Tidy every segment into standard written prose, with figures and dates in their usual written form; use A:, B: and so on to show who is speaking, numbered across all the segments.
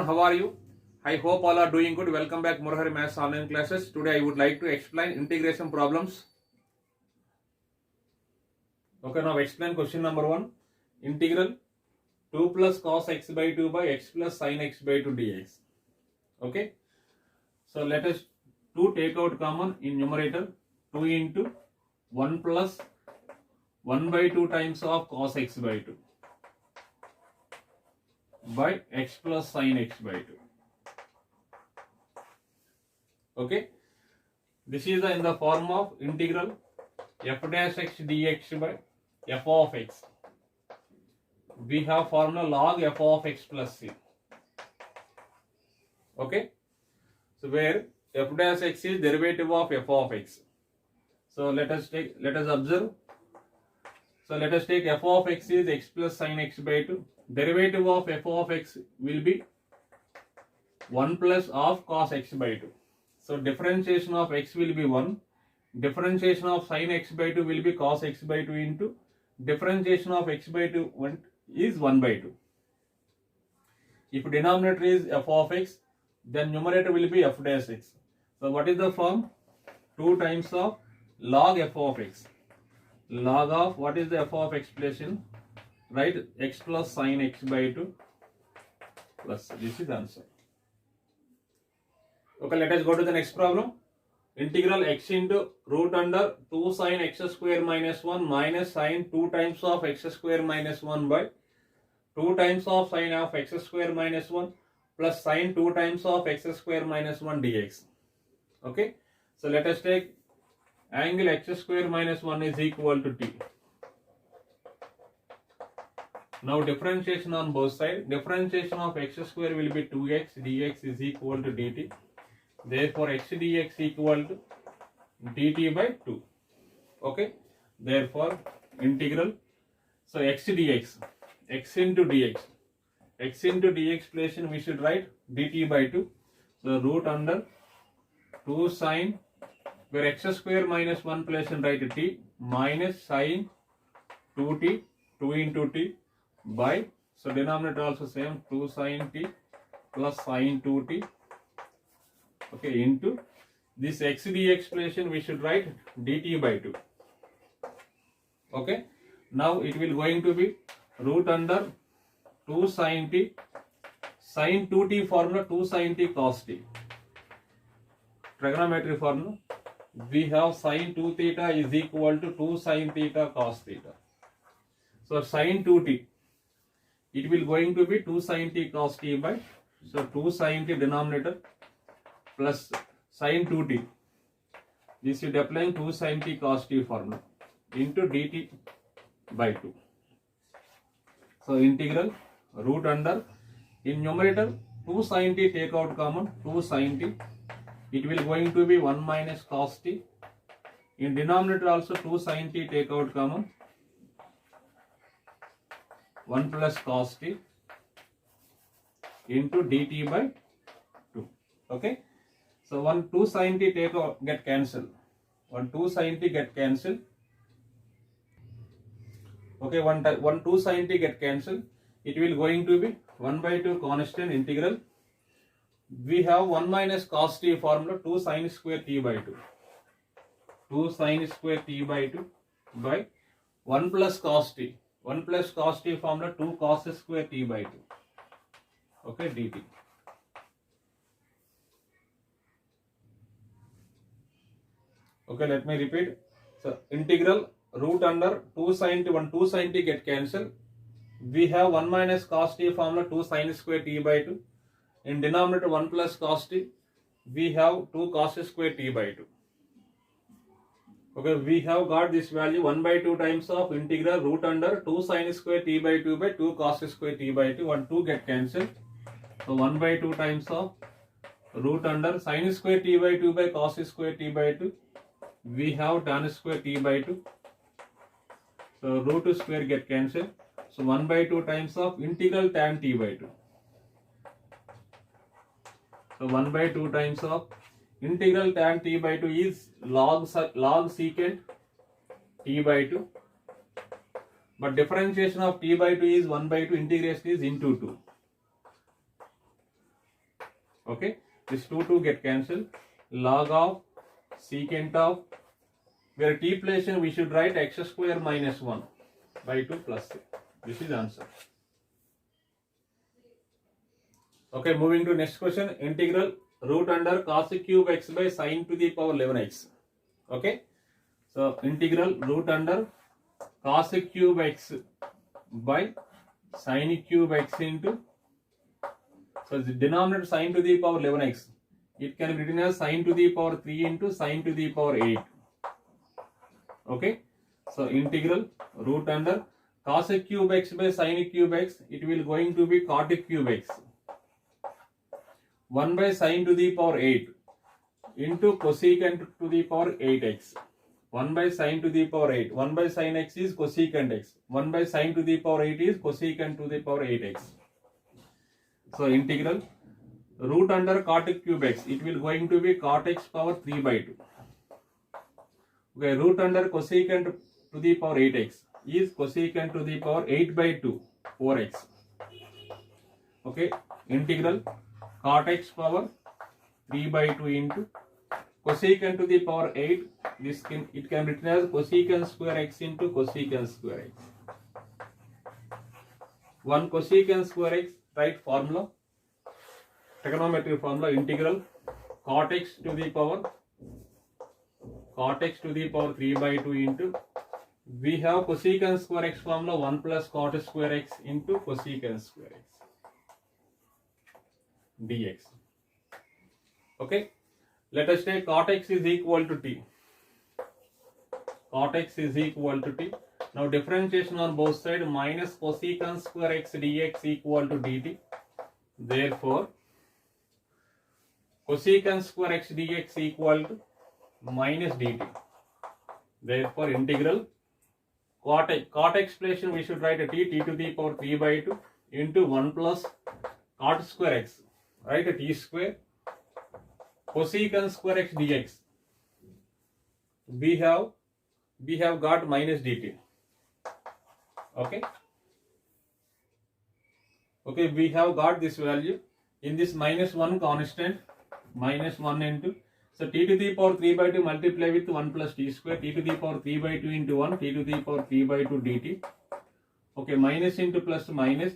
A: how are you? I hope all are doing good. Welcome back Murahari Maths online classes. Today I would like to explain integration problems. Okay, now explain question number 1. Integral 2 plus cos x by 2 by x plus sin x by 2 dx. Okay, so let us 2 take out common in numerator. 2 into 1 plus 1 by 2 times of cos x by 2 by x plus sin x by 2. Okay, this is in the form of integral f dash x dx by f of x. We have formula log f of x plus c. Okay, so where f dash x is derivative of f of x. So let us observe. So let us take f of x is x plus sin x by 2. Derivative of f of x will be 1 plus of cos x by 2. So differentiation of x will be 1. Differentiation of sin x by 2 will be cos x by 2 into differentiation of x by 2 is 1 by 2. If denominator is f of x, then numerator will be f dash x. So what is the form? 2 times of log f of x. Log of what is the f of x expression? Right, x plus sin x by 2 plus this is the answer. Okay, let us go to the next problem. Integral x into root under 2 sin x square minus 1 minus sin 2 times of x square minus 1 by 2 times of sin of x square minus 1 plus sin 2 times of x square minus 1 dx. Okay, so let us take angle x square minus 1 is equal to t. Now differentiation on both sides. Differentiation of x square will be 2x dx is equal to dt. Therefore x dx equal to dt by 2. Okay, therefore integral, so x dx, x into dx, x into dx expression we should write dt by 2. So root under 2 sin, where x square minus 1 place and write t minus sin 2t, 2 into t by, so denominator also same, 2 sin t plus sin 2t. Okay, into this x dx expression we should write dt by 2. Okay, now it will going to be root under 2 sin t, sin 2t formula 2 sin t cos t. Trigonometry formula, we have sin 2 theta is equal to 2 sin theta cos theta. So sin 2t, it will going to be 2 sin t cos t by, so 2 sin t denominator plus sin 2t. This is applying 2 sin t cos t formula into dt by 2. So integral root under, in numerator 2 sin t take out common, 2 sin t. It will going to be 1 minus cos t. In denominator also 2 sin t take out common, 1 plus cos t into dt by 2. Okay, so 2 sin t take out, get cancelled. 2 sin t get cancelled. Okay, 2 sin t get cancelled. It will going to be 1 by 2 constant integral. We have 1 minus cos t formula 2 sin square t by 2. 2 sin square t by 2 by 1 plus cos t. 1 plus cos t formula 2 cos square t by 2. Okay, dt. Okay, let me repeat. So integral root under 2 sin t, 2 sin t get cancelled. We have 1 minus cos t formula 2 sin square t by 2. In denominator 1 plus cos t, we have 2 cos square t by 2. Okay, we have got this value 1 by 2 times of integral root under 2 sin square t by 2 by 2 cos square t by 2. 1 2 get cancelled. So 1 by 2 times of root under sin square t by 2 by cos square t by 2. We have tan square t by 2. So root square get cancelled. So 1 by 2 times of integral tan t by 2. So 1 by 2 times of integral tan t by 2 is log secant t by 2. But differentiation of t by 2 is 1 by 2, integration is into 2. Okay, this 2 get cancelled. Log of secant of, where t placement we should write x square minus 1 by 2 plus c. This is answer. Okay, moving to next question. Integral root under cos cube x by sin to the power 11x. Okay, so integral root under cos cube x by sin cube x into, so the denominator sin to the power 11x, it can be written as sin to the power 3 into sin to the power 8. Okay, so integral root under cos cube x by sin cube x, it will going to be cot cube x 1 by sin to the power 8 into cosecant to the power 8x. 1 by sin to the power 8. 1 by sin x is cosecant x. 1 by sin to the power 8 is cosecant to the power 8x. So integral root under cot cube x, it will going to be cot x power 3 by 2. Okay, root under cosecant to the power 8x is cosecant to the power 8 by 2, 4x. Okay, integral cot x power 3 by 2 into cosecant to the power 8, this can, it can be written as cosecant square x into cosecant square x. 1 cosecant square x, right formula, trigonometric formula, integral cot x to the power 3 by 2 into, we have cosecant square x formula 1 plus cot square x into cosecant square x dx. Okay, let us take cot x is equal to t. Cot x is equal to t. Now differentiation on both sides, minus cosecant square x dx equal to dt. Therefore, cosecant square x dx equal to minus dt. Therefore, integral cot x expression we should write a t to the power 3 by 2 into 1 plus cot square x, right, a t square, cosecant square x dx. We have got minus dt. Okay, we have got this value in this minus 1 constant, minus 1 into, so t to the power 3 by 2 multiply with 1 plus t square, t to the power 3 by 2 into 1, t to the power 3 by 2 dt. Okay, minus into plus minus,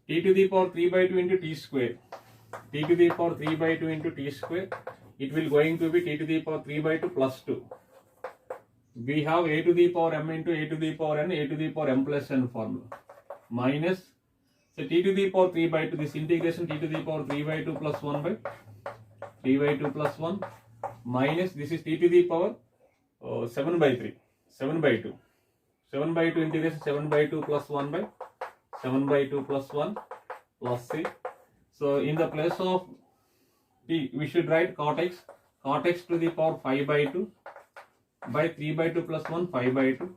A: t to the power 3 by 2 into t square, t to the power 3 by 2 into t square, it will going to be t to the power 3 by 2 plus 2. We have a to the power m into a to the power n, a to the power m plus n formula, minus, so t to the power 3 by 2, this integration t to the power 3 by 2 plus 1 by 3 by 2 plus 1, minus, this is t to the power 7 by 3, 7 by 2, 7 by 2 integration 7 by 2 plus 1 by 7 by 2 plus 1 plus c. So in the place of t, we should write cot x to the power 5 by 2 by 3 by 2 plus 1, 5 by 2,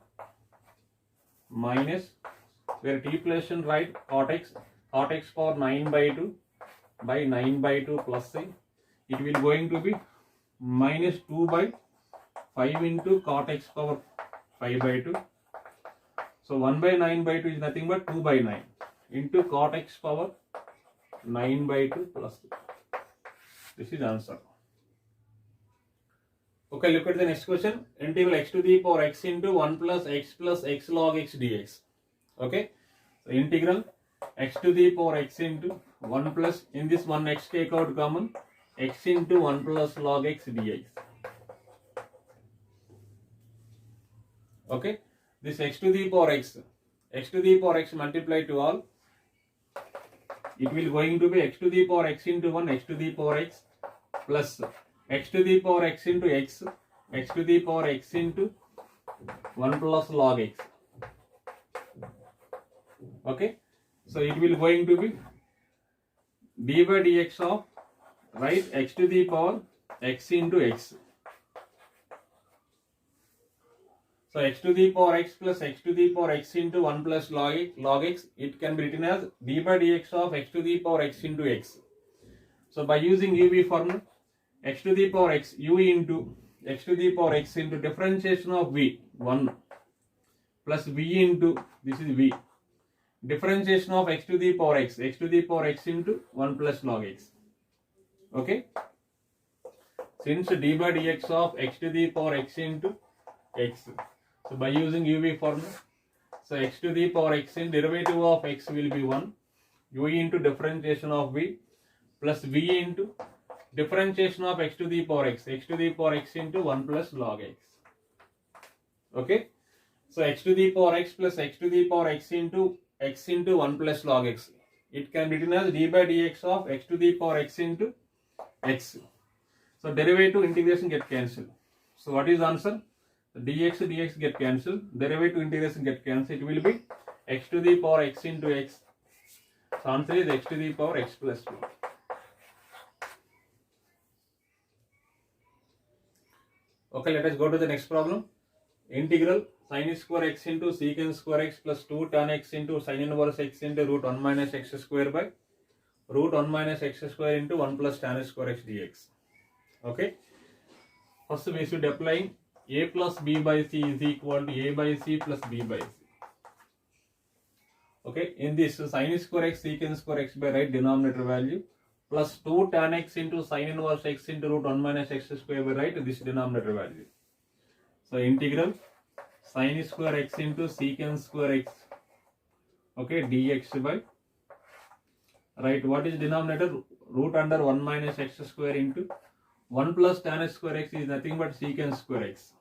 A: minus, where t placement write cot x power 9 by 2 by 9 by 2 plus c. It will going to be minus 2 by 5 into cot x power 5 by 2. So 1 by 9 by 2 is nothing but 2 by 9 into cot x power 9 by 2 plus 2. This is answer. Okay, look at the next question. Integral x to the power x into 1 plus x log x dx. Okay, so integral x to the power x into 1 plus, in this 1 x take out common, x into 1 plus log x dx. Okay, this x to the power x multiply to all, it will going to be x to the power x into 1, x to the power x plus x to the power x into x to the power x into 1 plus log x. Okay, so it will going to be d by dx of, right, x to the power x into x. So x to the power x plus x to the power x into 1 plus log x, it can be written as d by dx of x to the power x into x. So by using UV formula, x to the power x, u into x to the power x into differentiation of v, 1 plus v into, this is v, differentiation of x to the power x into 1 plus log x. Okay. Since d by dx of x to the power x into x. So by using UV formula, so x to the power x in derivative of x will be 1. U into differentiation of v plus v into differentiation of x to the power x into 1 plus log x. Okay. So x to the power x plus x to the power x into 1 plus log x. It can be written as d by dx of x to the power x into x. So derivative integration get cancelled. So what is answer? Dx get cancelled. Derivative integration get cancelled. It will be x to the power x into x. So answer is x to the power x plus 2. Okay, let us go to the next problem. Integral sin square x into secant square x plus 2 tan x into sin inverse x into root 1 minus x square by root 1 minus x square into 1 plus tan square x dx. Okay. First we should apply a plus b by c is equal to a by c plus b by c. Okay. In this sin square x secant square x by right denominator value plus 2 tan x into sin inverse x into root 1 minus x square by right this denominator value. So integral sin square x into secant square x, okay, dx by right, what is denominator? Root under 1 minus x square into 1 plus tan square x is nothing but secant square x,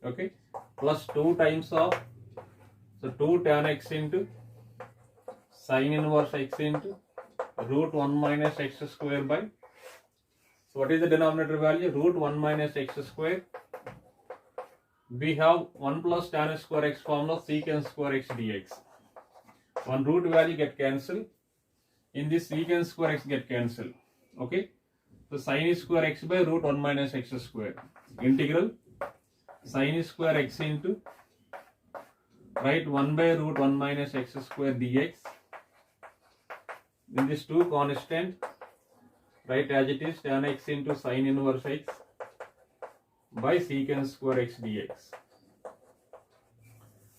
A: okay, plus 2 times of, so 2 tan x into sin inverse x into root 1 minus x square by, so what is the denominator value? Root 1 minus x square. We have 1 plus tan square x formula secant square x dx. One root value get cancelled. In this secant square x get cancelled. Okay. So sin square x by root 1 minus x square. Integral sin square x into right 1 by root 1 minus x square dx. In this 2 constant, right as it is tan x into sin inverse x by secant square x dx.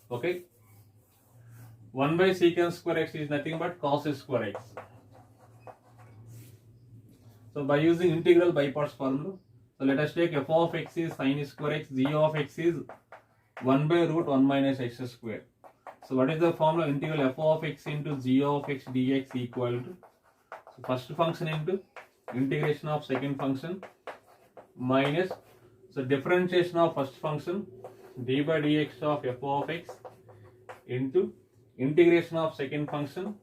A: Okay. 1 by secant square x is nothing but cos square x. So by using integral by parts formula, so let us take f of x is sin square x, g of x is 1 by root 1 minus x square. So what is the formula? Integral f of x into g of x dx equal to, so first function into integration of second function minus, so differentiation of first function d by dx of f of x into integration of second function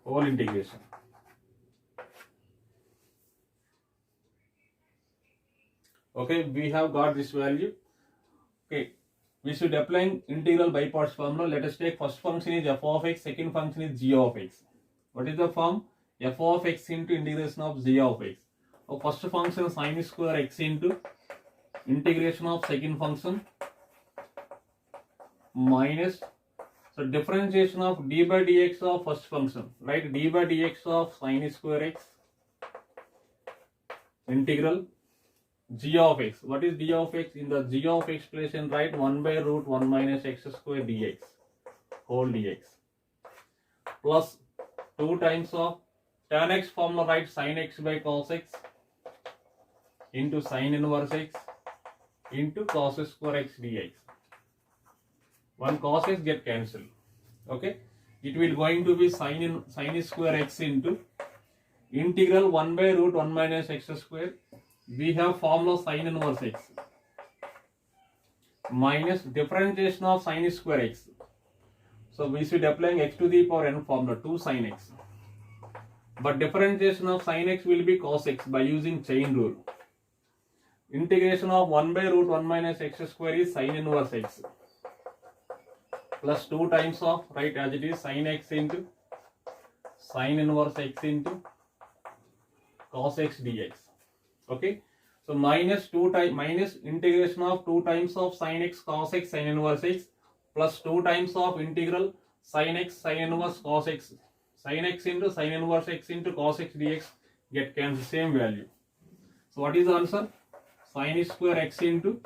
A: whole integration. Okay, we have got this value. Okay, we should apply integral by parts formula. Let us take first function is f of x, second function is g of x. What is the form? F of x into integration of g of x. So first function sin square x into integration of second function minus, so differentiation of d by dx of first function, right? D by dx of sin square x integral g of x. What is d of x? In the g of x place and write 1 by root 1 minus x square dx whole dx plus 2 times of tan x formula, write sin x by cos x into sin inverse x into cos square x dx. One cos x get cancelled. Okay, it will going to be sin square x into integral 1 by root 1 minus x square. We have formula sin inverse x minus differentiation of sin square x. So we should applying x to the power n formula 2 sin x. But differentiation of sin x will be cos x by using chain rule. Integration of 1 by root 1 minus x square is sin inverse x plus 2 times of, right as it is, sin x into sin inverse x into cos x dx. Okay, so minus 2 times minus integration of 2 times of sin x cos x sin inverse x plus 2 times of integral sin x sin inverse cos x, sin x into sin inverse x into cos x dx get cancelled, same value. So what is the answer? Sin square x into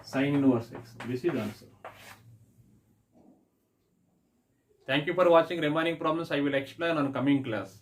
A: sin inverse x. This is the answer. Thank you for watching. Remaining problems I will explain on coming class.